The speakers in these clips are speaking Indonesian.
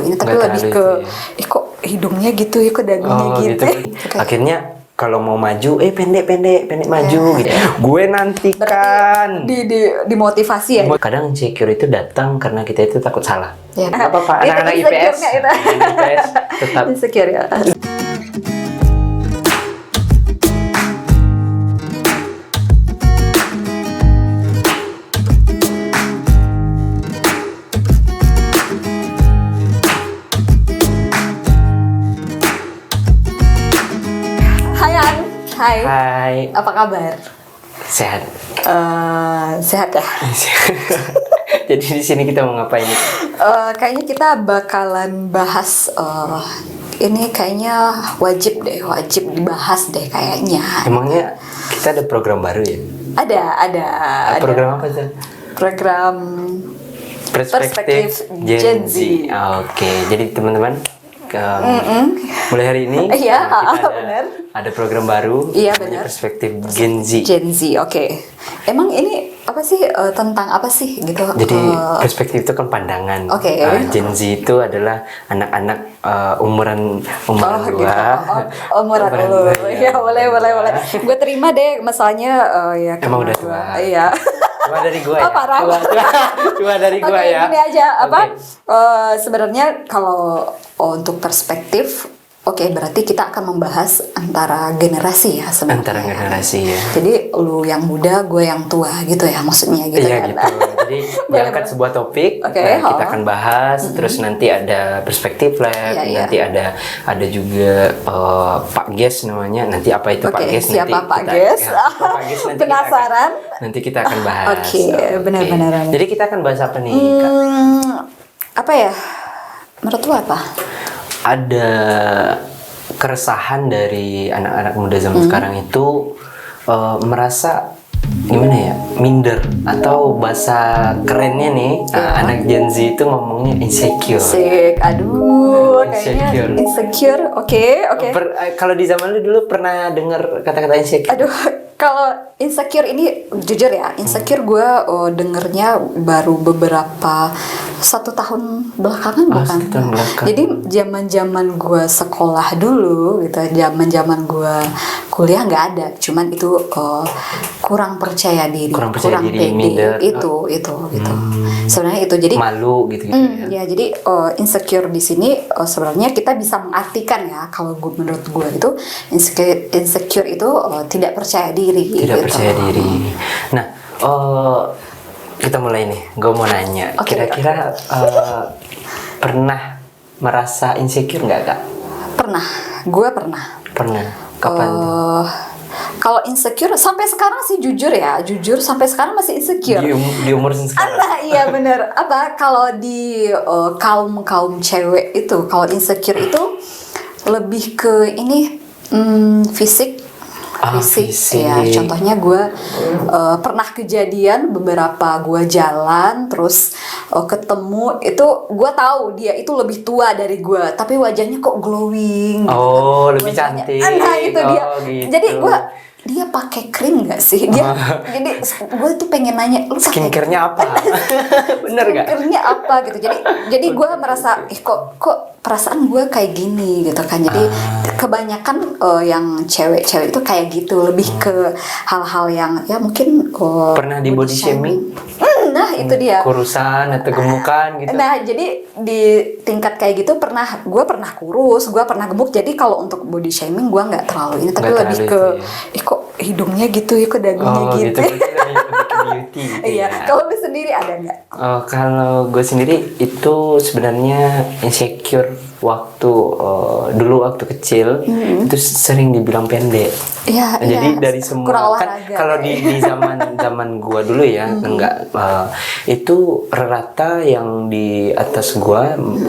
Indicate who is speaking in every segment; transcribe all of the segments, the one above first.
Speaker 1: ini, tapi
Speaker 2: Nggak
Speaker 1: lebih
Speaker 2: terlalu
Speaker 1: ke
Speaker 2: itu ya.
Speaker 1: kok hidungnya gitu ya, kok dagunya gitu.
Speaker 2: Akhirnya kalau mau maju, pendek maju gitu. Gue nantikan.
Speaker 1: Dimotivasi ya.
Speaker 2: Kadang insecure itu datang karena kita itu takut salah.
Speaker 1: Ya.
Speaker 2: Nggak apa-apa, anak-anak
Speaker 1: Itu
Speaker 2: IPS.
Speaker 1: insecure-nya itu.
Speaker 2: Anak IPS tetap.
Speaker 1: Insecure ya. Hai An, hai.
Speaker 2: Hai,
Speaker 1: Apa kabar?
Speaker 2: sehat.
Speaker 1: Sehat ya.
Speaker 2: Jadi di sini kita mau ngapain nih?
Speaker 1: Kayaknya kita bakalan bahas ini kayaknya wajib dibahas deh kayaknya.
Speaker 2: Emangnya kita ada program baru ya?
Speaker 1: Ada.
Speaker 2: Program apa tuh?
Speaker 1: Program
Speaker 2: Perspektif Gen Z. Oke, jadi teman-teman, mulai hari ini
Speaker 1: Iya,
Speaker 2: kita
Speaker 1: benar.
Speaker 2: ada program baru.
Speaker 1: Iya,
Speaker 2: namanya
Speaker 1: benar.
Speaker 2: Perspektif Gen Z.
Speaker 1: Gen Z, oke. Emang ini apa sih, tentang apa sih gitu?
Speaker 2: Jadi perspektif itu kan pandangan.
Speaker 1: Oke.
Speaker 2: Gen Z itu adalah anak-anak umuran gua.
Speaker 1: Gitu. Umuran lu. Ya, boleh. Gue terima deh, masalahnya ya.
Speaker 2: Emang udah
Speaker 1: gua.
Speaker 2: tua.
Speaker 1: Iya.
Speaker 2: Cuma dari gua ya.
Speaker 1: Oh, parah.
Speaker 2: Cuma dari gua
Speaker 1: Oke,
Speaker 2: ya.
Speaker 1: gini aja apa?
Speaker 2: Oke.
Speaker 1: Sebenarnya kalau untuk perspektif, oke, berarti kita akan membahas antara generasi ya sebenarnya.
Speaker 2: Antara generasi ya.
Speaker 1: Jadi lu yang muda, gue yang tua gitu ya maksudnya gitu
Speaker 2: Iya
Speaker 1: kan.
Speaker 2: gitu. Jadi diangkat sebuah topik,
Speaker 1: Oke,
Speaker 2: kita akan bahas, terus nanti ada perspektif lab,
Speaker 1: Iya.
Speaker 2: nanti ada juga Pak Ges namanya. Nanti apa itu Pak
Speaker 1: Oke,
Speaker 2: Ges?
Speaker 1: siapa
Speaker 2: nanti
Speaker 1: Pak
Speaker 2: kita-
Speaker 1: Ges?
Speaker 2: ya, Pak Ges nanti
Speaker 1: Penasaran?
Speaker 2: nanti kita akan bahas.
Speaker 1: Oke, benar-benar.
Speaker 2: Jadi kita akan bahas apa nih, Kak?
Speaker 1: Apa ya? Menurut lu apa?
Speaker 2: Ada keresahan dari anak-anak muda zaman sekarang itu merasa gimana ya, minder, atau bahasa kerennya nih anak Gen Z itu ngomongnya insecure.
Speaker 1: Aduh, kayaknya
Speaker 2: Insecure.
Speaker 1: insecure. Oke.
Speaker 2: Kalau di zaman lu dulu pernah dengar kata-kata insecure?
Speaker 1: Aduh, kalau insecure ini jujur ya, insecure gue dengernya baru beberapa 1 tahun belakangan bukan?
Speaker 2: 1 tahun belakang.
Speaker 1: Jadi zaman gue sekolah dulu gitu, zaman gue kuliah nggak ada, cuman itu kurang percaya diri,
Speaker 2: Kurang percaya diri,
Speaker 1: pede,
Speaker 2: minder.
Speaker 1: itu. Sebenarnya itu jadi.
Speaker 2: Malu gitu ya.
Speaker 1: Ya, jadi insecure di sini sebenarnya kita bisa mengartikan ya, kalau menurut gue itu insecure itu tidak percaya diri.
Speaker 2: Tidak
Speaker 1: gitu.
Speaker 2: percaya diri. Nah, kita mulai nih. Gue mau nanya,
Speaker 1: Oke,
Speaker 2: kira-kira pernah merasa insecure nggak, Kak?
Speaker 1: Pernah, gue pernah.
Speaker 2: Pernah. Kapan tuh?
Speaker 1: Kalau insecure sampai sekarang sih jujur sampai sekarang masih insecure.
Speaker 2: Di umur sekarang.
Speaker 1: Iya bener. Apa kalau di kaum cewek itu, kalau insecure itu lebih ke ini fisik.
Speaker 2: Fisik.
Speaker 1: Ya, contohnya gue pernah kejadian beberapa gue jalan terus ketemu itu, gue tahu dia itu lebih tua dari gue, tapi wajahnya kok glowing.
Speaker 2: Oh, lebih
Speaker 1: Wajahnya.
Speaker 2: cantik.
Speaker 1: Nah itu dia.
Speaker 2: Gitu.
Speaker 1: Jadi dia pakai krim nggak sih? Jadi gue tuh pengen nanya, lu pakai
Speaker 2: skincare-nya apa? Bener gak?
Speaker 1: skincare-nya apa gitu. Jadi gue merasa kok perasaan gue kayak gini gitu kan. Jadi kebanyakan yang cewek-cewek itu kayak gitu, lebih ke hal-hal yang ya mungkin
Speaker 2: Pernah di body shaming?
Speaker 1: Nah itu dia.
Speaker 2: Kurusan atau gemukan gitu?
Speaker 1: Nah jadi di tingkat kayak gitu gue pernah kurus, gue pernah gemuk. Jadi kalau untuk body shaming gue nggak terlalu ini, tapi
Speaker 2: Nggak
Speaker 1: lebih
Speaker 2: terlalu
Speaker 1: ke
Speaker 2: itu ya.
Speaker 1: kok hidungnya gitu ya, kok dagunya gitu.
Speaker 2: Berarti lebih ke beauty gitu
Speaker 1: Iya.
Speaker 2: ya.
Speaker 1: Kalau lu sendiri ada nggak?
Speaker 2: Kalau gue sendiri itu sebenarnya insecure waktu dulu waktu kecil itu sering dibilang pendek.
Speaker 1: Iya.
Speaker 2: Jadi
Speaker 1: iya.
Speaker 2: dari
Speaker 1: Kurang
Speaker 2: semua kan
Speaker 1: olahraga.
Speaker 2: kalau di zaman gue dulu ya enggak itu rata yang di atas gue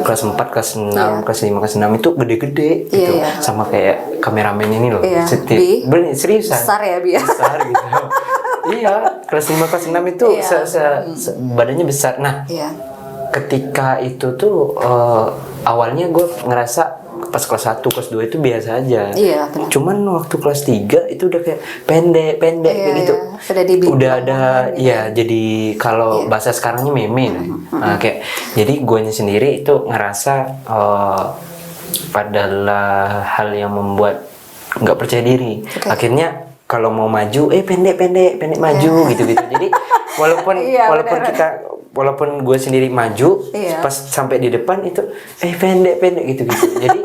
Speaker 2: kelas 4, kelas 6, kelas 5, kelas 6 itu gede-gede gitu.
Speaker 1: Iya.
Speaker 2: Sama kayak kameramen ini loh.
Speaker 1: Iya.
Speaker 2: Seriusan.
Speaker 1: Besar ya Bi.
Speaker 2: Besar gitu. Iya, kelas 5, kelas 6 itu
Speaker 1: Iya.
Speaker 2: badannya besar. Nah,
Speaker 1: Iya.
Speaker 2: ketika itu tuh awalnya gue ngerasa pas kelas 1, kelas 2 itu biasa aja.
Speaker 1: Iya, benar.
Speaker 2: Cuman waktu kelas 3 itu udah kayak pendek kayak gitu.
Speaker 1: Sudah dibilang.
Speaker 2: Udah ada ya jadi kalau bahasa sekarangnya meme lah. Nah, kayak jadi guanya sendiri itu ngerasa adalah hal yang membuat nggak percaya diri. Akhirnya kalau mau maju pendek maju gitu. Jadi walaupun walaupun gue sendiri maju pas sampai di depan itu pendek gitu. Jadi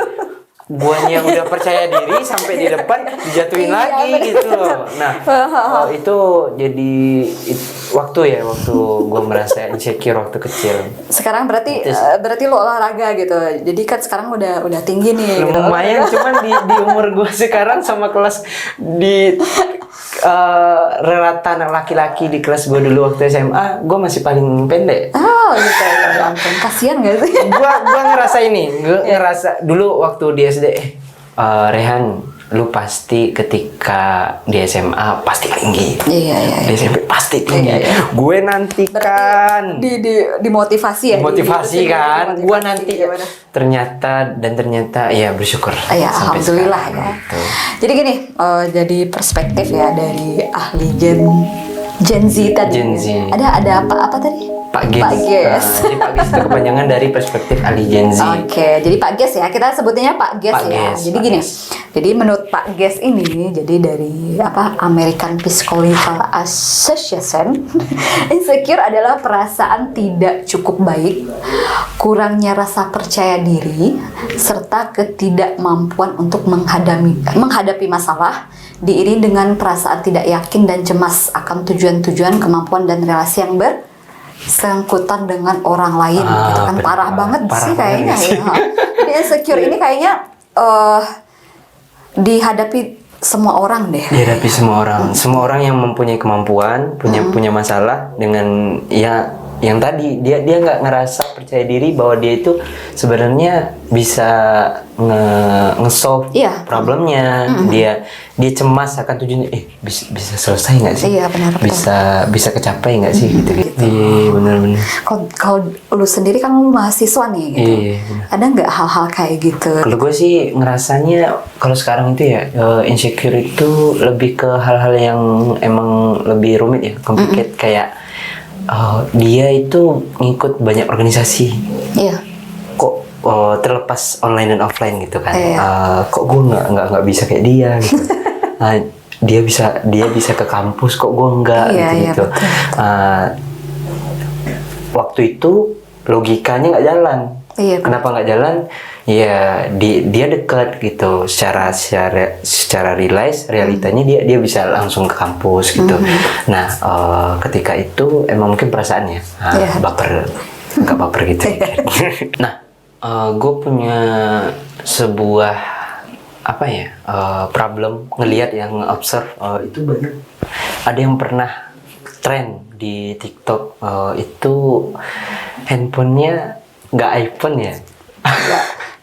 Speaker 2: guanya udah percaya diri sampai di depan dijatuhin lagi gitu loh. Nah, itu jadi waktu gue merasa insecure waktu kecil.
Speaker 1: Sekarang berarti lo olahraga gitu. Jadi kan sekarang udah tinggi nih.
Speaker 2: Lumayan,
Speaker 1: gitu.
Speaker 2: cuman di umur gue sekarang sama kelas di rata anak laki-laki di kelas gue dulu waktu SMA, gue masih paling pendek.
Speaker 1: Oh gitu ya ampun, kasihan gak sih?
Speaker 2: Gue ngerasa ngerasa dulu waktu di SD, Rehan, lu pasti ketika di SMA pasti tinggi.
Speaker 1: Iya.
Speaker 2: Di SMP pasti tinggi.
Speaker 1: Iya.
Speaker 2: Gue nantikan.
Speaker 1: Dimotivasi ya.
Speaker 2: Motivasi kan. Gue nanti
Speaker 1: gimana?
Speaker 2: ternyata ya bersyukur.
Speaker 1: Ya,
Speaker 2: sampai
Speaker 1: alhamdulillah
Speaker 2: sekarang,
Speaker 1: ya.
Speaker 2: gitu.
Speaker 1: Jadi gini, jadi perspektif ya dari ahli Gen Z tadi.
Speaker 2: Gen Z.
Speaker 1: Ada apa tadi?
Speaker 2: Pak Ges.
Speaker 1: Pak Ges.
Speaker 2: Jadi Pak Ges itu kepanjangan dari perspektif ahli Gen Z.
Speaker 1: Oke, jadi Pak Ges ya, kita sebutnya Pak Ges
Speaker 2: Pak
Speaker 1: ya.
Speaker 2: Ges,
Speaker 1: Jadi
Speaker 2: Pak
Speaker 1: gini,
Speaker 2: Ges.
Speaker 1: jadi menurut Pak Ges ini, jadi dari American Psychological Association, insecure adalah perasaan tidak cukup baik, kurangnya rasa percaya diri, serta ketidakmampuan untuk menghadapi masalah, diiringi dengan perasaan tidak yakin dan cemas akan tujuan-tujuan, kemampuan dan relasi yang bersangkutan dengan orang lain, gitu kan. Parah banget sih kayaknya ya. Jadi insecure ini kayaknya dihadapi semua orang deh.
Speaker 2: Dihadapi semua orang yang mempunyai kemampuan, punya masalah dengan yang tadi dia nggak ngerasa percaya diri bahwa dia itu sebenarnya bisa nge-solve problemnya. Dia cemas akan tujuannya, bisa selesai nggak sih?
Speaker 1: Iya, benar.
Speaker 2: Bisa kecapai nggak sih gitu. Iya, benar.
Speaker 1: Kalau lu sendiri kan lu mahasiswa nih gitu.
Speaker 2: Iya,
Speaker 1: ada nggak hal-hal kayak gitu?
Speaker 2: Kalau gue sih ngerasanya kalau sekarang itu ya insecure itu lebih ke hal-hal yang emang lebih rumit ya, complicated. Kayak dia itu ngikut banyak organisasi.
Speaker 1: Iya.
Speaker 2: Kok terlepas online dan offline gitu kan?
Speaker 1: Iya.
Speaker 2: Kok gue nggak bisa kayak dia gitu. Dia bisa ke kampus, kok gue enggak gitu. Waktu itu logikanya nggak jalan.
Speaker 1: Iya.
Speaker 2: Kenapa nggak jalan? Ya dia dekat gitu. Secara realitanya dia bisa langsung ke kampus gitu. Nah ketika itu emang mungkin perasaannya nggak baper gitu. Nah gue punya sebuah problem ngelihat yang observe itu banyak. Ada yang pernah tren di TikTok itu handphonenya nggak iPhone ya.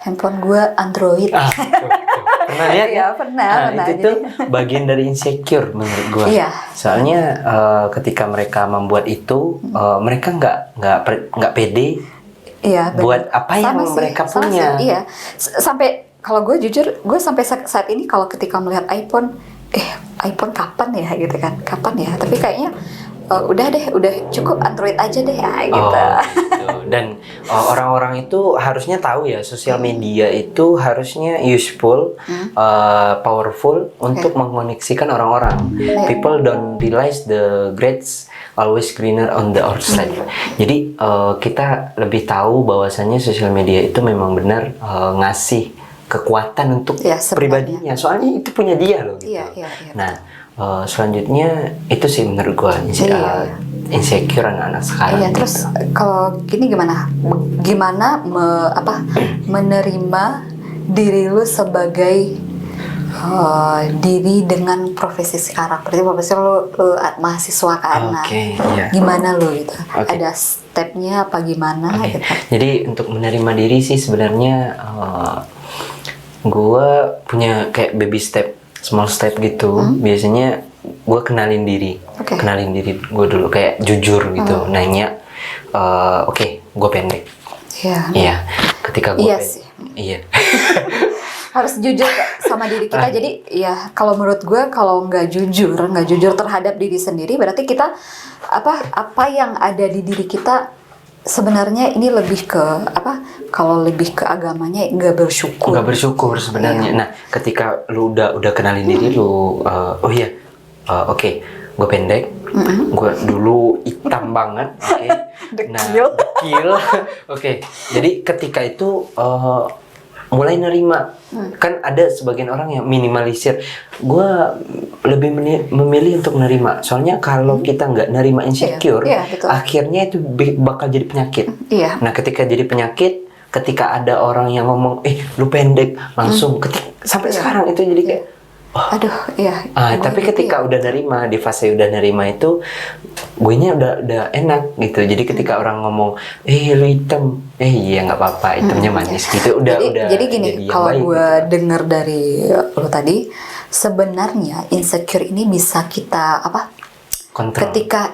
Speaker 1: Handphone gue Android.
Speaker 2: Pernah lihat?
Speaker 1: Ya, pernah.
Speaker 2: Itu tuh bagian dari insecure menurut gue.
Speaker 1: Iya.
Speaker 2: Soalnya ketika mereka membuat itu, mereka nggak pede.
Speaker 1: Iya.
Speaker 2: Buat apa yang mereka punya.
Speaker 1: Iya. Sampai kalau gue jujur, gue sampai saat ini kalau ketika melihat iPhone, iPhone kapan ya gitu kan? Kapan ya? Tapi kayaknya udah cukup Android aja deh ya gitu.
Speaker 2: Gitu. Dan orang-orang itu harusnya tahu ya, sosial media itu harusnya useful, powerful untuk mengoneksikan orang-orang. People don't realize the grass always greener on the other side. Jadi kita lebih tahu bahwasannya sosial media itu memang benar ngasih kekuatan untuk pribadinya. Soalnya itu punya dia loh gitu.
Speaker 1: Iya.
Speaker 2: Nah, selanjutnya itu sih menurut gue insecure anak-anak sekarang.
Speaker 1: Iya, terus kalau gini gimana menerima diri lu sebagai diri dengan profesi sekarang. Berarti profesi lu mahasiswa kan.
Speaker 2: Iya.
Speaker 1: Gimana lu gitu? Ada stepnya apa gimana gitu?
Speaker 2: Jadi untuk menerima diri sih sebenarnya gue punya kayak baby step, small step gitu. Biasanya gue kenalin diri gue dulu, kayak jujur gitu, nanya, gue pendek,
Speaker 1: Iya.
Speaker 2: Iya, ketika gue
Speaker 1: Iya sih.
Speaker 2: iya.
Speaker 1: Harus jujur sama diri kita. Jadi ya kalau menurut gue kalau nggak jujur terhadap diri sendiri, berarti kita apa yang ada di diri kita sebenarnya ini lebih ke apa? Kalau lebih ke agamanya nggak bersyukur.
Speaker 2: Nggak bersyukur sebenarnya.
Speaker 1: Iya.
Speaker 2: Nah, ketika lu udah kenalin diri lu, oh iya, oke, gue pendek, gue dulu hitam banget, oke. Nah, dekil, oke. Jadi ketika itu mulai nerima, kan ada sebagian orang yang minimalisir. Gue lebih memilih untuk nerima. Soalnya kalau kita nggak nerima insecure,
Speaker 1: Iya, betul.
Speaker 2: akhirnya itu bakal jadi penyakit.
Speaker 1: Iya.
Speaker 2: Nah, ketika jadi penyakit, ketika ada orang yang ngomong, lu pendek, langsung sampai sekarang itu jadi kayak,
Speaker 1: aduh, iya.
Speaker 2: tapi ketika udah nerima, di fase udah nerima itu, gue nya udah enak gitu. Jadi ketika orang ngomong, lu hitam, iya nggak apa-apa, hitamnya manis gitu.
Speaker 1: Jadi gini,
Speaker 2: jadi yang
Speaker 1: kalau
Speaker 2: baik
Speaker 1: gue
Speaker 2: gitu.
Speaker 1: denger dari lo tadi, sebenarnya insecure ini bisa kita
Speaker 2: Kontrol.
Speaker 1: ketika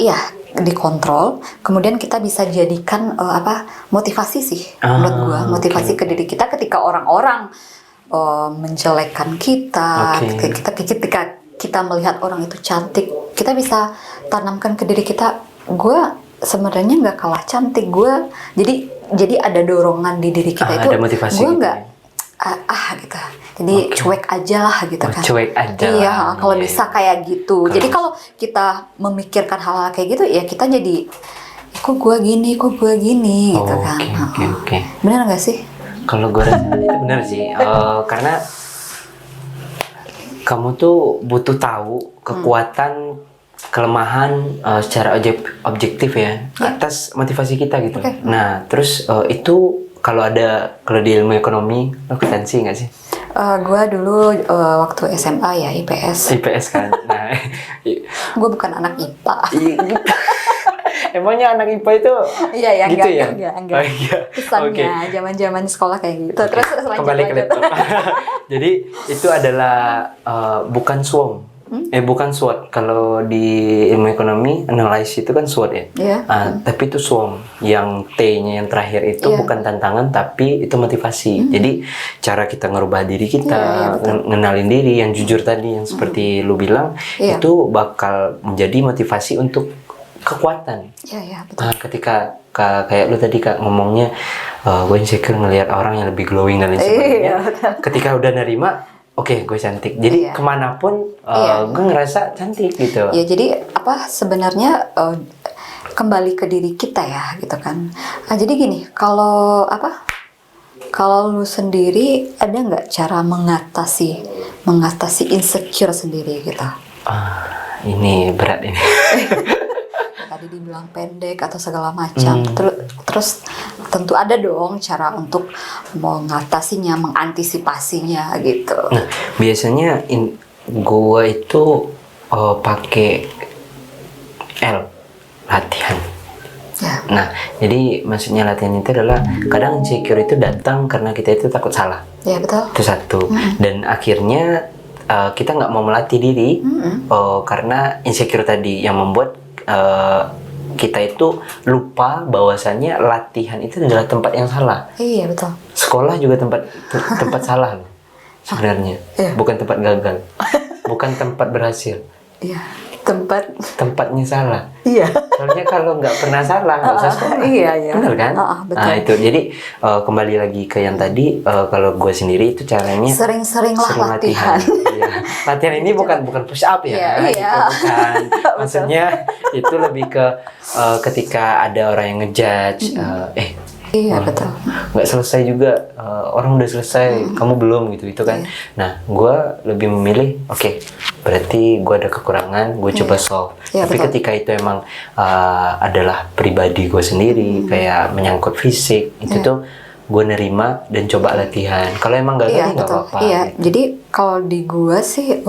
Speaker 1: dikontrol, kemudian kita bisa jadikan motivasi sih menurut gue, motivasi ke diri kita ketika orang-orang menjelekkan kita, ketika kita melihat orang itu cantik, kita bisa tanamkan ke diri kita, gue sebenarnya nggak kalah cantik, gue jadi ada dorongan di diri kita itu,
Speaker 2: ada motivasi
Speaker 1: gue
Speaker 2: gitu
Speaker 1: nggak gitu, jadi cuek aja lah gitu kan.
Speaker 2: Cuek aja
Speaker 1: Iya,
Speaker 2: lah.
Speaker 1: kalau
Speaker 2: Iya.
Speaker 1: bisa kayak gitu. Jadi kalau kita memikirkan hal-hal kayak gitu, ya kita jadi kok gue gini gitu kan.
Speaker 2: Oke.
Speaker 1: Bener nggak sih?
Speaker 2: Kalau gue rasa itu benar sih, karena kamu tuh butuh tahu kekuatan, kelemahan secara objektif ya atas motivasi kita gitu.
Speaker 1: Oke.
Speaker 2: Nah, terus itu kalau di ilmu ekonomi, lo akuntansi nggak sih?
Speaker 1: Gue dulu waktu SMA ya IPS.
Speaker 2: IPS kan. Nah,
Speaker 1: Gue bukan anak IPA.
Speaker 2: emangnya anak IPA itu
Speaker 1: Iya ya,
Speaker 2: gitu
Speaker 1: enggak.
Speaker 2: Oh, iya.
Speaker 1: Kesannya zaman-zaman sekolah kayak gitu. Terus lanjut.
Speaker 2: Kembali ke laptop. Jadi itu adalah bukan SWOT. Bukan SWOT. Kalau di ilmu ekonomi, analysis itu kan SWOT ya.
Speaker 1: Iya.
Speaker 2: Tapi itu SWOT. Yang T-nya yang terakhir itu bukan tantangan, tapi itu motivasi. Jadi cara kita ngerubah diri kita, ngenalin diri, yang jujur tadi, yang seperti lu bilang, itu bakal menjadi motivasi untuk kekuatan.
Speaker 1: Iya, betul.
Speaker 2: Nah, ketika kayak lu tadi Kak ngomongnya, gue insecure ngelihat orang yang lebih glowing dan lain sebagainya. Ketika udah nerima, oke, gue cantik. Jadi kemanapun gue ngerasa cantik gitu.
Speaker 1: Ya, jadi sebenarnya kembali ke diri kita ya, gitu kan. Jadi gini, kalau lu sendiri ada nggak cara mengatasi insecure sendiri gitu?
Speaker 2: Ini berat ini.
Speaker 1: Tadi dibilang pendek atau segala macam. Terus tentu ada dong cara untuk mengatasinya, mengantisipasinya gitu.
Speaker 2: Nah, biasanya gue itu pakai latihan.
Speaker 1: Ya.
Speaker 2: Nah, jadi maksudnya latihan itu adalah kadang insecure itu datang karena kita itu takut salah.
Speaker 1: Ya, betul.
Speaker 2: Itu satu. Dan akhirnya kita nggak mau melatih diri karena insecure tadi yang membuat kita itu lupa bahwasannya latihan itu adalah tempat yang salah.
Speaker 1: Iya, betul.
Speaker 2: Sekolah juga tempat salah loh sebenarnya. Bukan tempat gagal. Bukan tempat berhasil.
Speaker 1: Iya,
Speaker 2: tempatnya salah.
Speaker 1: Iya.
Speaker 2: Soalnya kalau nggak pernah salah nggak usah sekolah.
Speaker 1: Iya.
Speaker 2: Benar kan?
Speaker 1: Betul.
Speaker 2: Nah itu jadi kembali lagi ke yang tadi, kalau gue sendiri itu caranya
Speaker 1: sering-seringlah
Speaker 2: sering
Speaker 1: latihan.
Speaker 2: Iya. Latihan ini bukan push up ya,
Speaker 1: Iya.
Speaker 2: gitu, bukan. Maksudnya itu lebih ke ketika ada orang yang ngejudge,
Speaker 1: Iya, betul.
Speaker 2: nggak selesai juga, orang udah selesai, kamu belum gitu, itu kan. Nah, gue lebih memilih, oke, berarti gue ada kekurangan, gue coba solve.
Speaker 1: Iya,
Speaker 2: Tapi
Speaker 1: betul.
Speaker 2: ketika itu emang adalah pribadi gue sendiri, kayak menyangkut fisik, itu tuh gue nerima dan coba latihan. Kalau emang gagal, nggak
Speaker 1: betul.
Speaker 2: apa-apa.
Speaker 1: Iya,
Speaker 2: gitu.
Speaker 1: jadi kalau di gue sih,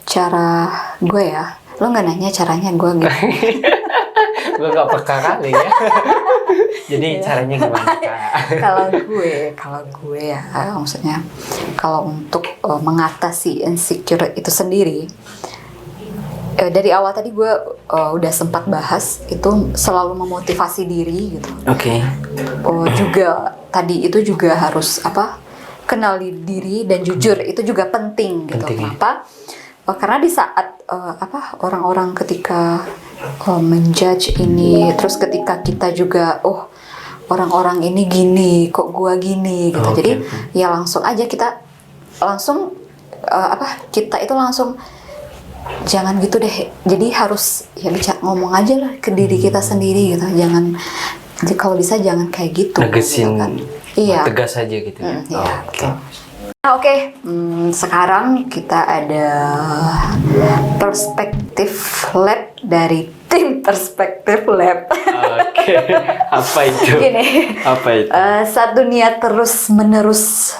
Speaker 1: cara gue ya, lo nggak nanya caranya gue gitu.
Speaker 2: Gue gak peka kali ya. Jadi caranya gimana Kak?
Speaker 1: kalau gue ya, maksudnya kalau untuk mengatasi insecure itu sendiri, dari awal tadi gue udah sempat bahas itu selalu memotivasi diri gitu.
Speaker 2: Oke.
Speaker 1: Juga tadi itu juga harus kenali diri dan jujur itu juga penting gitu.
Speaker 2: Penting, ya.
Speaker 1: Kenapa? Karena di saat orang-orang ketika menjudge ini, terus ketika kita juga orang-orang ini gini, kok gua gini gitu. Jadi ya langsung aja kita langsung kita itu langsung jangan gitu deh. Jadi harus ya bisa ngomong aja lah ke diri kita sendiri gitu. Jangan, kalau bisa jangan kayak gitu.
Speaker 2: Negesin,
Speaker 1: gitu kan. Iya.
Speaker 2: tegas aja gitu ya.
Speaker 1: Iya. Oke. Sekarang kita ada perspektif lab dari tim perspektif lab.
Speaker 2: Oke. Apa itu?
Speaker 1: Gini.
Speaker 2: Apa itu?
Speaker 1: Saat dunia terus-menerus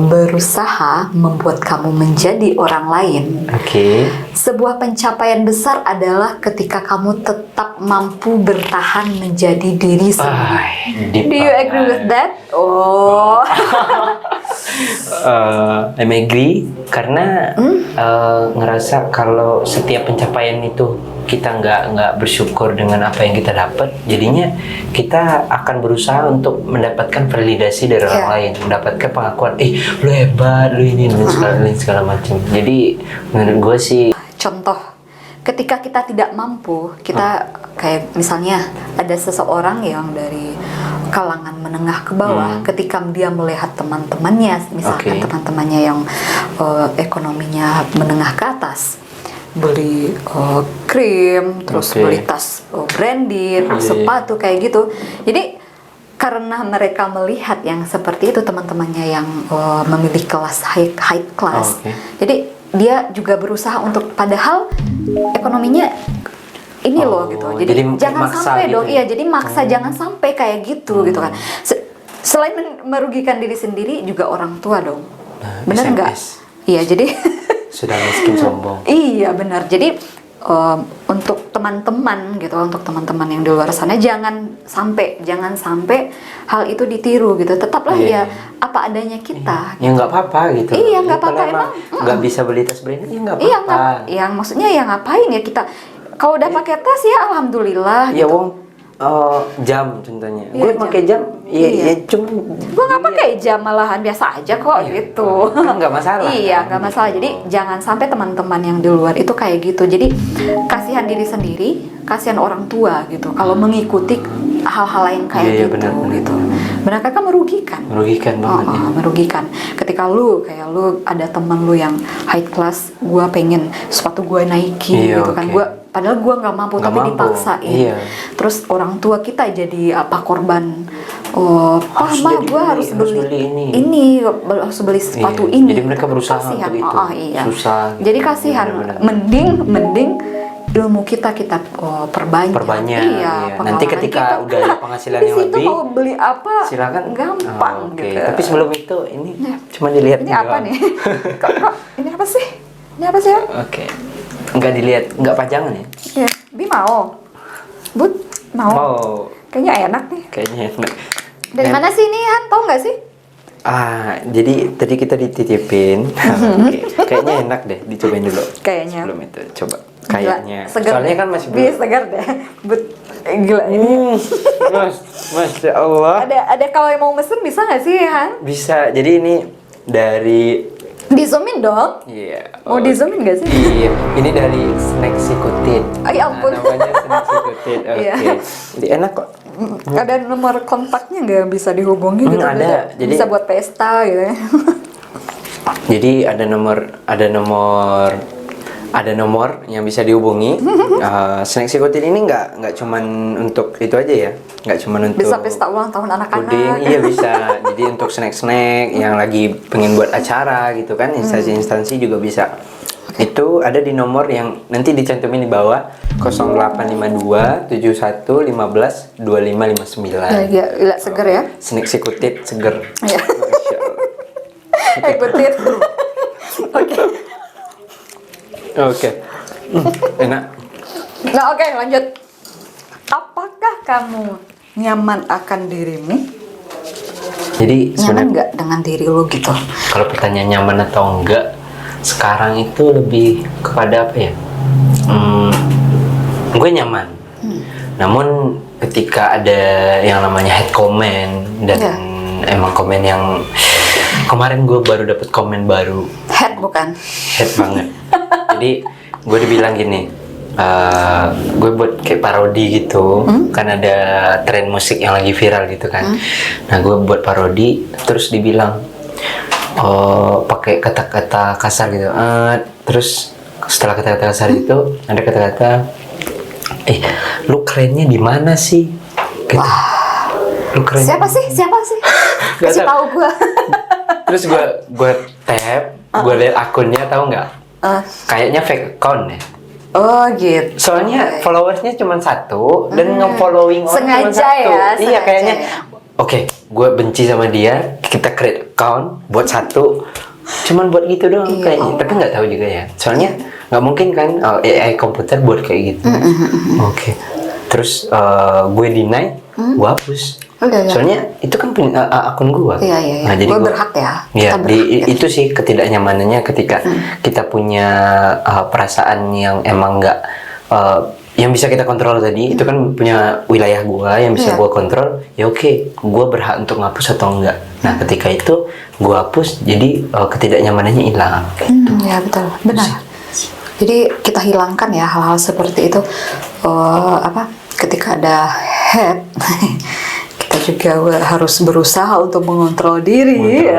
Speaker 1: berusaha membuat kamu menjadi orang lain.
Speaker 2: Oke.
Speaker 1: Sebuah pencapaian besar adalah ketika kamu tetap mampu bertahan menjadi diri sendiri. Do you agree with that?
Speaker 2: I'm agree karena ngerasa kalau setiap pencapaian itu kita nggak bersyukur dengan apa yang kita dapat, jadinya kita akan berusaha untuk mendapatkan validasi dari orang lain, mendapatkan pengakuan, lu hebat, lu ini segala macam. Jadi menurut gue sih,
Speaker 1: contoh, ketika kita tidak mampu, kita kayak misalnya ada seseorang yang dari kalangan menengah ke bawah, ketika dia melihat teman-temannya, misalkan teman-temannya yang ekonominya menengah ke atas, beli krim, terus beli tas branded, sepatu kayak gitu. Jadi karena mereka melihat yang seperti itu, teman-temannya yang memilih kelas high class, jadi dia juga berusaha untuk, padahal ekonominya ini loh gitu. Jadi jangan sampai
Speaker 2: gitu
Speaker 1: dong. Iya, jadi maksa jangan sampai kayak gitu gitu kan. Selain merugikan diri sendiri, juga orang tua dong. Bener nggak? Iya, jadi
Speaker 2: sudah miskin sombong.
Speaker 1: Iya benar. Jadi untuk teman-teman gitu, untuk teman-teman yang di luar sana, jangan sampai hal itu ditiru gitu. Tetaplah ya apa adanya kita.
Speaker 2: Ya nggak apa-apa gitu.
Speaker 1: Iya nggak apa-apa, emang
Speaker 2: nggak bisa beli tas branded ya nggak
Speaker 1: iya,
Speaker 2: apa-apa.
Speaker 1: yang maksudnya ya ngapain ya kita, kalau udah pakai tas ya alhamdulillah
Speaker 2: Ya
Speaker 1: gitu.
Speaker 2: wong jam contohnya.
Speaker 1: Iya,
Speaker 2: Gue pakai jam, ya cuma
Speaker 1: gue nggak pakai jam, malahan biasa aja kok gitu.
Speaker 2: Kan nggak masalah.
Speaker 1: Iya nggak masalah. Jadi jangan sampai teman-teman yang di luar itu kayak gitu. Jadi kasihan diri sendiri, kasihan orang tua gitu. Kalau mengikuti hal-hal lain kayak gitu, gitu. Benar kan merugikan.
Speaker 2: Merugikan banget.
Speaker 1: Merugikan. Ketika lu ada teman lu yang high class, gue pengen sepatu gue Nike gitu kan. Padahal gue nggak mampu, tapi dipaksain.
Speaker 2: Iya.
Speaker 1: Terus orang tua kita jadi korban. Gue harus beli ini, harus beli sepatu ini.
Speaker 2: Jadi mereka berusaha
Speaker 1: kasihan.
Speaker 2: untuk itu.
Speaker 1: Iya.
Speaker 2: Susah.
Speaker 1: Jadi kasihan. Mending ilmu kita perbanyak. Iya.
Speaker 2: Nanti ketika udah ada penghasilan yang lebih,
Speaker 1: mau beli apa?
Speaker 2: silakan.
Speaker 1: Gampang. Gitu.
Speaker 2: Tapi sebelum itu ini cuma dilihat.
Speaker 1: Ini apa nih? Kok ini apa sih? Ini apa sih ya?
Speaker 2: Oke. Nggak dilihat, nggak pajangan ya?
Speaker 1: Iya, Bi mau. Bud, mau. Kayaknya enak nih.
Speaker 2: Kayaknya enak.
Speaker 1: Dari mana sih ini, Han? Tahu nggak sih?
Speaker 2: Jadi tadi kita dititipin. Oke. Kayaknya enak deh, dicobain dulu.
Speaker 1: Kayaknya.
Speaker 2: Sebelum itu, coba. Kayaknya.
Speaker 1: Segar
Speaker 2: Soalnya
Speaker 1: deh.
Speaker 2: kan masih
Speaker 1: Bi, segar deh. Bud, gila ini.
Speaker 2: Masya Allah.
Speaker 1: Ada kalau yang mau mesen bisa nggak sih, Han?
Speaker 2: Bisa. Jadi ini dari
Speaker 1: Di-zoomin dong.
Speaker 2: Iya.
Speaker 1: Mau di-zoomin nggak sih?
Speaker 2: Iya. Ini dari Snack Sikutin.
Speaker 1: Ya ampun.
Speaker 2: Namanya Snack Sikutin. Oke.
Speaker 1: Iya.
Speaker 2: Jadi enak kok.
Speaker 1: Ada nomor kontaknya nggak bisa dihubungi gitu?
Speaker 2: Ada. Jadi
Speaker 1: bisa buat pesta gitu ya.
Speaker 2: Jadi ada nomor yang bisa dihubungi. Snack Sikutin ini nggak cuman untuk itu aja ya, nggak cuman untuk
Speaker 1: Bisa pesta ulang tahun anak-anak.
Speaker 2: puding, iya bisa. Jadi untuk snack yang lagi pengen buat acara gitu kan, instansi-instansi juga bisa. Itu ada di nomor yang nanti dicantumin di bawah, 0852 71 15 2559.
Speaker 1: Ya, gila seger ya.
Speaker 2: Snack Sikutin seger.
Speaker 1: Iya.
Speaker 2: Masya Allah.
Speaker 1: Ikutin. Oke.
Speaker 2: Enak.
Speaker 1: Nah, oke, lanjut. Apakah kamu nyaman akan dirimu?
Speaker 2: Jadi
Speaker 1: Nyaman
Speaker 2: sebenarnya
Speaker 1: nggak dengan diri lo gitu?
Speaker 2: kalau pertanyaan nyaman atau enggak, sekarang itu lebih kepada apa ya? gue nyaman. Namun ketika ada yang namanya head comment dan emang komen yang kemarin gue baru dapet komen baru.
Speaker 1: Head bukan?
Speaker 2: Head banget. Jadi gue dibilang gini, gue buat kayak parodi gitu, kan ada tren musik yang lagi viral gitu kan. Nah gue buat parodi, terus dibilang pakai kata-kata kasar gitu. Terus setelah kata-kata kasar itu ada kata-kata, lu kerennya di mana sih? Gitu. Lu keren.
Speaker 1: Siapa sih?
Speaker 2: Gak
Speaker 1: Kasih tahu gue.
Speaker 2: Terus gue tap, gue liat akunnya, tahu nggak? Kayaknya fake account ya.
Speaker 1: Oh gitu.
Speaker 2: Soalnya followersnya cuma 1 dan nge-following orang cuma 1.
Speaker 1: Sengaja ya.
Speaker 2: Iya kayaknya. Oke, gue benci sama dia. Kita create account buat 1, cuman buat gitu doang kayaknya. Tapi nggak tahu juga ya. Soalnya nggak mungkin kan AI komputer buat kayak gitu. Oke. Terus gue deny, gue hapus. Soalnya itu kan punya akun gua.
Speaker 1: Iya.
Speaker 2: Nah, jadi
Speaker 1: gua berhak ya.
Speaker 2: Iya, itu sih ketidaknyamanannya ketika kita punya perasaan yang emang nggak yang bisa kita kontrol tadi. Itu kan punya wilayah gua yang bisa gua kontrol. Ya oke, gua berhak untuk ngapus atau enggak. Nah, ketika itu gua hapus, jadi ketidaknyamanannya hilang.
Speaker 1: Ya betul, benar. Jadi kita hilangkan ya hal-hal seperti itu. Ketika ada head kita juga harus berusaha untuk mengontrol diri.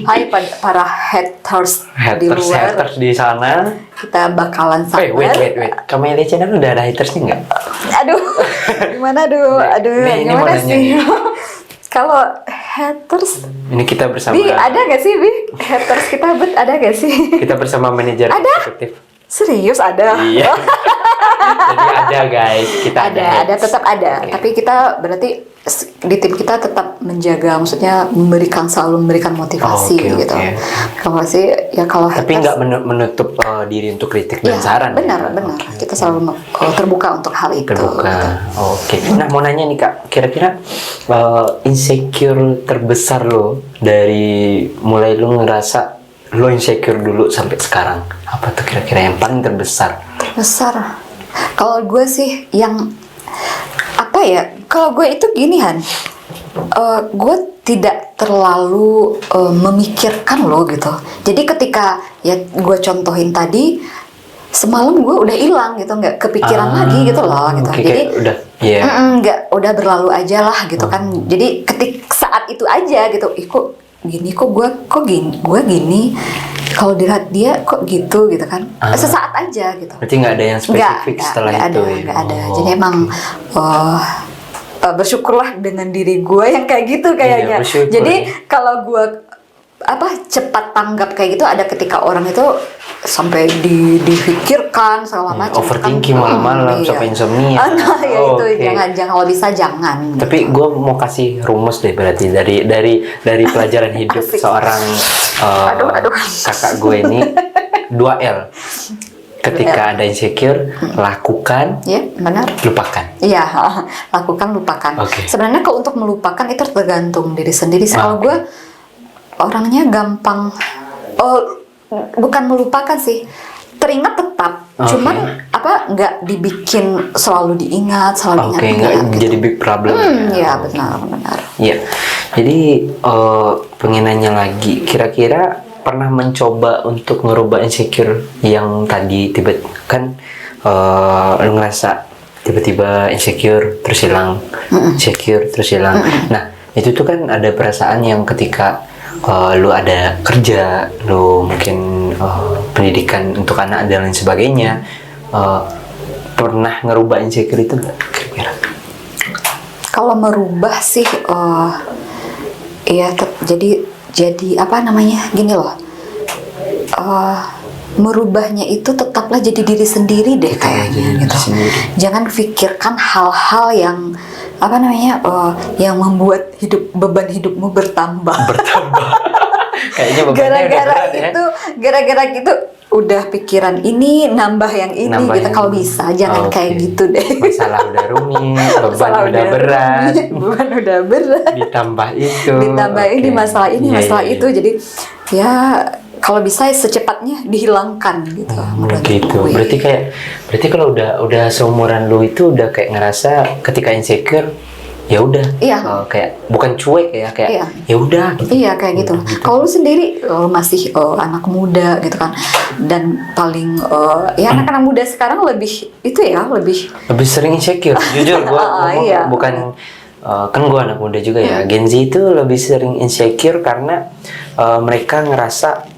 Speaker 1: Hai para haters di luar.
Speaker 2: Haters di sana.
Speaker 1: Kita bakalan sabar.
Speaker 2: Wait. Kameli channel udah ada hatersnya nggak?
Speaker 1: Aduh, gimana
Speaker 2: ini
Speaker 1: gimana
Speaker 2: mau
Speaker 1: sih? Kalau haters,
Speaker 2: ini kita bersama.
Speaker 1: Bi, ada gak sih Bi? Haters kita ada gak sih?
Speaker 2: Kita bersama manajer eksekutif.
Speaker 1: Serius ada?
Speaker 2: Iya. Jadi ada guys, kita
Speaker 1: ada tetap ada.
Speaker 2: Okay.
Speaker 1: Tapi kita berarti di tim kita tetap menjaga, maksudnya selalu memberikan motivasi gitu. Kalau sih ya kalau
Speaker 2: tapi nggak menutup diri untuk kritik dan saran.
Speaker 1: Benar. Kita selalu terbuka untuk hal itu.
Speaker 2: Terbuka.
Speaker 1: Gitu.
Speaker 2: Oke. Nah mau nanya nih Kak, kira-kira insecure terbesar lo dari mulai lo ngerasa lo insecure dulu sampai sekarang, apa tuh kira-kira yang paling terbesar?
Speaker 1: Kalau gue sih yang apa ya? Kalau gue itu gini Han, gue tidak terlalu memikirkan loh gitu. Jadi ketika ya gue contohin tadi, semalam gue udah hilang gitu, nggak kepikiran lagi gitu loh gitu. Jadi udah berlalu aja lah gitu kan. Jadi saat itu aja gitu, kok gini, kalau dilihat dia kok gitu kan, sesaat aja gitu.
Speaker 2: Berarti nggak ada yang spesifik setelah itu?
Speaker 1: Nggak ada. Jadi emang bersyukurlah dengan diri gue yang kayak gitu kayaknya. Jadi kalau gue cepat tanggap kayak gitu, ada ketika orang itu sampai dipikirkan segala macam.
Speaker 2: Overthinking malam-malam sampai insomnia.
Speaker 1: Itu jangan kalau bisa jangan.
Speaker 2: Tapi gue mau kasih rumus deh, berarti dari pelajaran hidup seorang kakak gue ini 2L. Ketika ada insecure, lakukan,
Speaker 1: benar.
Speaker 2: lupakan.
Speaker 1: Iya, lakukan, lupakan. Sebenarnya kalau untuk melupakan itu tergantung diri sendiri. Kalau gue orangnya gampang, bukan melupakan sih, teringat tetap, cuman nggak dibikin selalu diingat, selalu
Speaker 2: nggak gitu. Jadi big problem.
Speaker 1: Iya benar.
Speaker 2: Iya, jadi pengen nanya lagi, kira-kira pernah mencoba untuk ngerubah insecure yang tadi kan lu ngerasa tiba-tiba insecure terus hilang, insecure terus hilang. Nah itu tuh kan ada perasaan yang ketika lu ada kerja, lu mungkin pendidikan untuk anak dan lain sebagainya, pernah ngerubah insecure itu nggak kira-kira?
Speaker 1: Kalau merubah sih, jadi apa namanya, gini loh, merubahnya itu tetaplah jadi diri sendiri deh kayaknya gitu. Jangan pikirkan hal-hal yang yang membuat beban hidupmu bertambah. Kayaknya gara-gara gitu udah pikiran ini nambah yang ini gitu. Kalau bisa jangan kayak gitu deh.
Speaker 2: Masalah udah rumit, beban udah berat, ditambah ini masalah itu. Jadi ya
Speaker 1: kalau bisa secepatnya dihilangkan gitu. menurut
Speaker 2: Gitu.
Speaker 1: gue.
Speaker 2: Berarti kalau udah seumuran lu itu udah kayak ngerasa ketika insecure ya udah,
Speaker 1: Iya.
Speaker 2: kayak bukan cuek ya, kayak
Speaker 1: Iya.
Speaker 2: ya udah gitu.
Speaker 1: Iya kayak gitu. Kalau lu sendiri masih anak muda gitu kan, dan paling ya anak-anak muda sekarang lebih itu ya lebih
Speaker 2: Lebih sering insecure. Jujur gua ngomong,
Speaker 1: Iya.
Speaker 2: bukan kan gua anak muda juga ya. Gen Z itu lebih sering insecure karena mereka ngerasa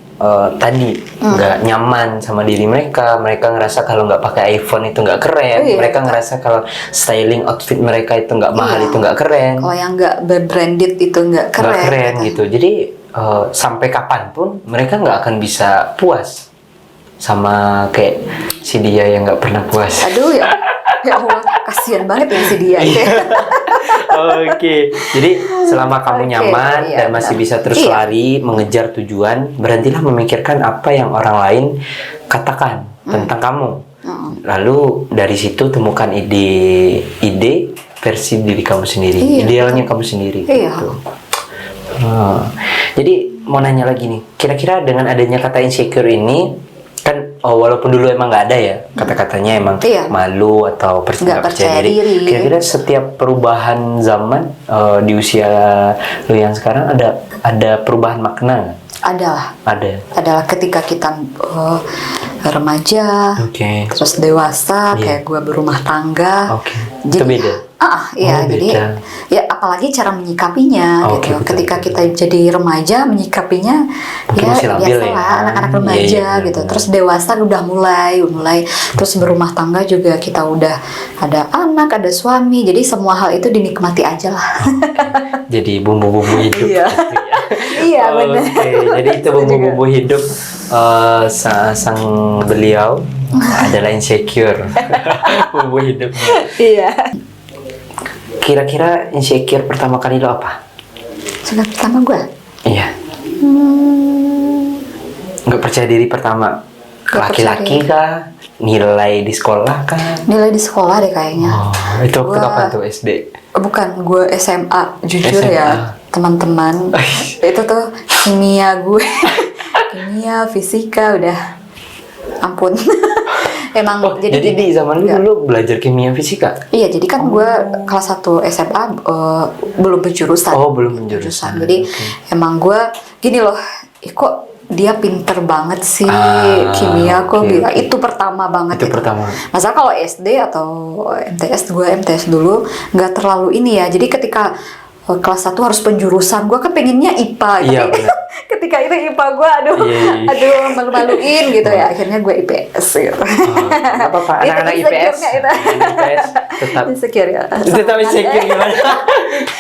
Speaker 2: tadi nggak nyaman sama diri mereka. Mereka ngerasa kalau nggak pakai iPhone itu nggak keren.
Speaker 1: Iya.
Speaker 2: Mereka ngerasa kalau styling outfit mereka itu nggak mahal,
Speaker 1: Iya.
Speaker 2: itu nggak keren.
Speaker 1: kalau yang nggak berbranded itu nggak keren.
Speaker 2: Nggak keren gitu. Jadi sampai kapanpun mereka nggak akan bisa puas sama kayak si dia yang nggak pernah puas.
Speaker 1: Aduh ya Allah, kasihan banget ya si dia.
Speaker 2: Oke, jadi selama kamu
Speaker 1: Oke,
Speaker 2: nyaman
Speaker 1: iya,
Speaker 2: dan masih
Speaker 1: benar.
Speaker 2: bisa terus
Speaker 1: Iya.
Speaker 2: lari mengejar tujuan, berhentilah memikirkan apa yang orang lain katakan tentang kamu. Lalu dari situ temukan ide versi diri kamu sendiri,
Speaker 1: Iya,
Speaker 2: idealnya kamu sendiri.
Speaker 1: Iya.
Speaker 2: Gitu. Jadi mau nanya lagi nih, kira-kira dengan adanya kata insecure ini kan, walaupun dulu emang nggak ada ya kata-katanya, emang
Speaker 1: Iya.
Speaker 2: malu atau nggak percaya diri. Kira-kira setiap perubahan zaman di usia lu yang sekarang ada perubahan makna nggak? Ada.
Speaker 1: Adalah ketika kita remaja,
Speaker 2: Oke.
Speaker 1: terus dewasa,
Speaker 2: Iya.
Speaker 1: kayak gue berumah tangga.
Speaker 2: Oke. Itu beda.
Speaker 1: Iya,
Speaker 2: Oh,
Speaker 1: jadi
Speaker 2: beda.
Speaker 1: ya apalagi cara menyikapinya
Speaker 2: Oke,
Speaker 1: gitu.
Speaker 2: betul,
Speaker 1: Ketika
Speaker 2: betul.
Speaker 1: kita jadi remaja menyikapinya
Speaker 2: Mungkin
Speaker 1: ya
Speaker 2: masih labil
Speaker 1: biasalah
Speaker 2: ya.
Speaker 1: anak-anak
Speaker 2: Iya,
Speaker 1: remaja
Speaker 2: iya,
Speaker 1: gitu.
Speaker 2: benar.
Speaker 1: Terus dewasa udah mulai terus berumah tangga juga kita udah ada anak, ada suami. Jadi semua hal itu dinikmati aja lah.
Speaker 2: Jadi bumbu-bumbu hidup.
Speaker 1: Iya.
Speaker 2: gitu ya.
Speaker 1: Iya, benar.
Speaker 2: Oke, jadi itu bumbu-bumbu hidup sang beliau adalah insecure. Bumbu hidupnya.
Speaker 1: Iya.
Speaker 2: Kira-kira insecure pertama kali lo apa?
Speaker 1: Sudah pertama gue.
Speaker 2: Iya. Nggak percaya diri pertama.
Speaker 1: Nggak
Speaker 2: Laki-laki
Speaker 1: percaya
Speaker 2: kah? Nilai di sekolah kah?
Speaker 1: Nilai di sekolah deh kayaknya.
Speaker 2: Oh, itu waktu
Speaker 1: Gua-
Speaker 2: kapan tuh SD?
Speaker 1: Bukan, gue SMA. Jujur
Speaker 2: SMA.
Speaker 1: ya, teman-teman. Itu tuh kimia gue. Kimia, fisika, udah. Ampun. Emang
Speaker 2: Oh, jadi di zaman lu
Speaker 1: Enggak.
Speaker 2: dulu belajar kimia fisika?
Speaker 1: Iya, jadi kan gue kelas 1 SMA belum berjurusan.
Speaker 2: Oh, belum berjurusan.
Speaker 1: Jadi
Speaker 2: Oke.
Speaker 1: emang gue gini loh, kok dia pinter banget sih kimia, kok
Speaker 2: oke,
Speaker 1: bilang
Speaker 2: oke.
Speaker 1: itu pertama banget.
Speaker 2: Itu pertama.
Speaker 1: Masa kalau SD atau MTS, gue MTS dulu nggak terlalu ini ya. Jadi ketika kelas 1 harus penjurusan, gue kan pengennya IPA.
Speaker 2: Iya,
Speaker 1: Tapi
Speaker 2: benar.
Speaker 1: ketika itu IPA gue,
Speaker 2: Iya, iya.
Speaker 1: aduh malu-maluin gitu ya. Akhirnya gue IPS gitu.
Speaker 2: Nggak apa-apa,
Speaker 1: Itu
Speaker 2: anak-anak IPS.
Speaker 1: insecure-nya itu.
Speaker 2: Anak IPS tetap
Speaker 1: Insecure ya.
Speaker 2: tetap insecure gimana?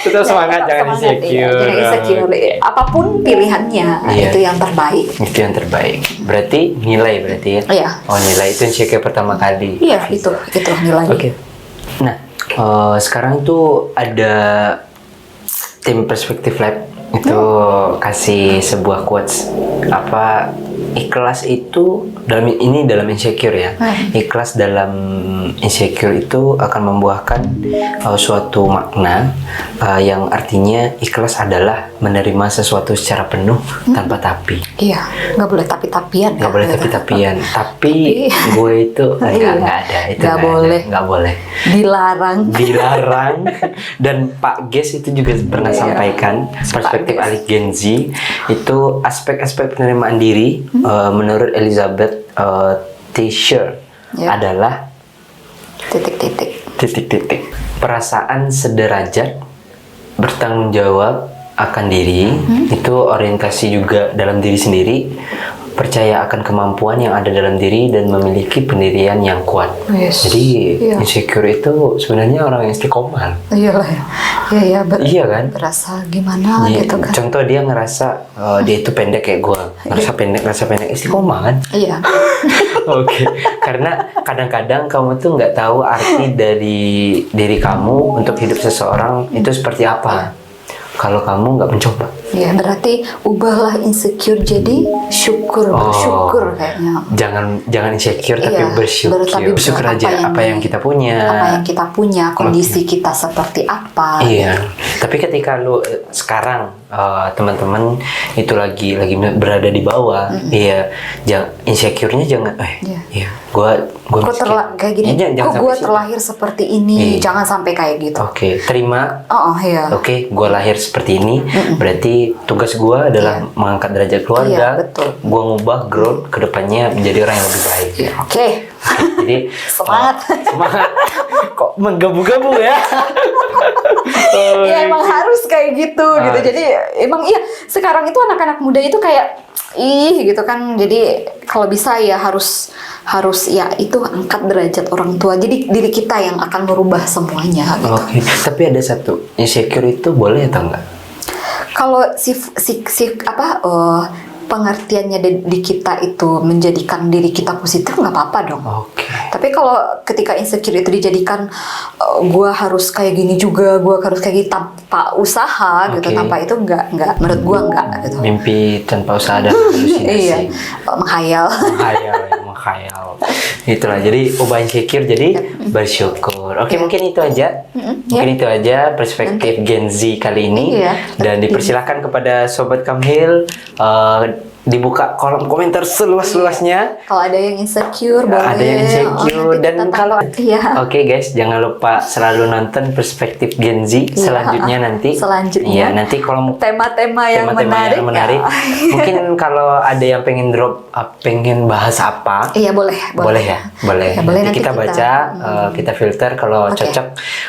Speaker 2: Tetap semangat, jangan
Speaker 1: Semangat,
Speaker 2: insecure.
Speaker 1: iya. Jangan insecure.
Speaker 2: Oke.
Speaker 1: Apapun pilihannya,
Speaker 2: Iya.
Speaker 1: itu yang terbaik.
Speaker 2: Itu yang terbaik. Berarti nilai berarti ya?
Speaker 1: Iya.
Speaker 2: Oh, nilai itu insecure pertama kali.
Speaker 1: Iya, itu nilainya.
Speaker 2: Oke. Nah, sekarang itu ada tim Perspektif Lab itu kasih sebuah quotes apa, ikhlas itu dalam insecure ya. Ikhlas dalam insecure itu akan membuahkan suatu makna yang artinya ikhlas adalah menerima sesuatu secara penuh tanpa tapi.
Speaker 1: Iya, nggak boleh tapi-tapian.
Speaker 2: Nggak boleh tapi-tapian. Tapi gue itu
Speaker 1: Iya.
Speaker 2: nggak ada. Itu
Speaker 1: Nggak boleh.
Speaker 2: Nggak boleh. Dilarang. Dan Pak Ges itu juga pernah
Speaker 1: Iya.
Speaker 2: sampaikan perspektif
Speaker 1: Ges.
Speaker 2: ahli Gen Z itu aspek-aspek penerimaan diri menurut Elizabeth Tischer
Speaker 1: Iya.
Speaker 2: adalah
Speaker 1: titik-titik.
Speaker 2: perasaan sederajat, bertanggung jawab akan diri, itu orientasi juga dalam diri sendiri, percaya akan kemampuan yang ada dalam diri dan memiliki pendirian yang kuat.
Speaker 1: Yes.
Speaker 2: Jadi
Speaker 1: Iya.
Speaker 2: insecure itu sebenarnya orang yang istiqomah.
Speaker 1: Iyalah ya. Iya,
Speaker 2: Iya kan?
Speaker 1: berasa gimana
Speaker 2: Iya,
Speaker 1: gitu kan.
Speaker 2: contoh dia ngerasa dia itu pendek kayak gue, ngerasa pendek istiqomah kan?
Speaker 1: Iya.
Speaker 2: Oke, karena kadang-kadang kamu tuh nggak tahu arti dari diri kamu untuk hidup seseorang itu seperti apa. Kalau kamu nggak mencoba.
Speaker 1: Iya, berarti ubahlah insecure jadi bersyukur kayaknya.
Speaker 2: Jangan insecure tapi
Speaker 1: Iya,
Speaker 2: bersyukur.
Speaker 1: tapi
Speaker 2: Bersyukur aja apa yang kita punya.
Speaker 1: Apa yang kita punya, kondisi kita seperti apa.
Speaker 2: Iya. Tapi ketika lu sekarang teman-teman itu lagi berada di bawah, iya, insecure-nya jangan, iya, gue
Speaker 1: kayak gini, kok gue terlahir seperti ini, jangan sampai kayak gitu.
Speaker 2: Oke, terima.
Speaker 1: Iya.
Speaker 2: Oke, gue lahir seperti ini, berarti tugas gue adalah mengangkat derajat keluarga.
Speaker 1: Iya, betul.
Speaker 2: Gue ngubah growth kedepannya menjadi orang yang lebih baik.
Speaker 1: Oke.
Speaker 2: Jadi
Speaker 1: semangat.
Speaker 2: Semangat. Kok menggebu-gebu ya?
Speaker 1: Ya emang harus kayak gitu. Jadi emang iya, sekarang itu anak-anak muda itu kayak gitu kan. Jadi kalau bisa ya harus ya itu angkat derajat orang tua. Jadi diri kita yang akan merubah semuanya gitu.
Speaker 2: Oke. Tapi ada satu, insecure itu boleh atau enggak?
Speaker 1: Kalau pengertiannya di kita itu menjadikan diri kita positif, nggak apa-apa dong.
Speaker 2: Oke.
Speaker 1: Tapi kalau ketika insecure itu dijadikan gue harus kayak gini juga, gue harus kayak gini tanpa usaha gitu, tanpa itu nggak menurut gue nggak gitu.
Speaker 2: Mimpi tanpa usaha dan halusinasi.
Speaker 1: Iya, menghayal.
Speaker 2: menghayal. Itulah. Jadi ubah insecure jadi bersyukur. Oke, mungkin itu aja. Mungkin itu aja perspektif Gen Z kali ini. Dan dipersilakan kepada Sobat Kamhil dibuka kolom komentar seluas-luasnya.
Speaker 1: Kalau ada yang insecure boleh.
Speaker 2: Ada yang insecure dan kalau
Speaker 1: Oke
Speaker 2: guys, jangan lupa selalu nonton perspektif Gen Z selanjutnya nanti.
Speaker 1: Selanjutnya.
Speaker 2: Iya, nanti kalau
Speaker 1: tema-tema yang menarik.
Speaker 2: Ya. Mungkin kalau ada yang pengen pengen bahas apa?
Speaker 1: Iya, boleh.
Speaker 2: Boleh ya? Boleh.
Speaker 1: Ya, boleh
Speaker 2: nanti kita baca, kita filter kalau cocok.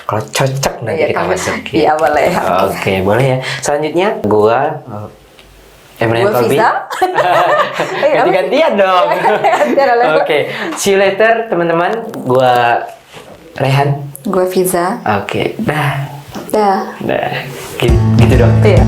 Speaker 2: Kalau cocok nanti kita masukin.
Speaker 1: Iya, boleh.
Speaker 2: Oke, boleh ya. Selanjutnya gua
Speaker 1: Gue Fiza.
Speaker 2: Ganti-gantian dong. Oke, see you later teman-teman. Gua Rehan.
Speaker 1: Gue Fiza.
Speaker 2: Oke, dah.
Speaker 1: Dah.
Speaker 2: Gitu dong.
Speaker 1: Iya.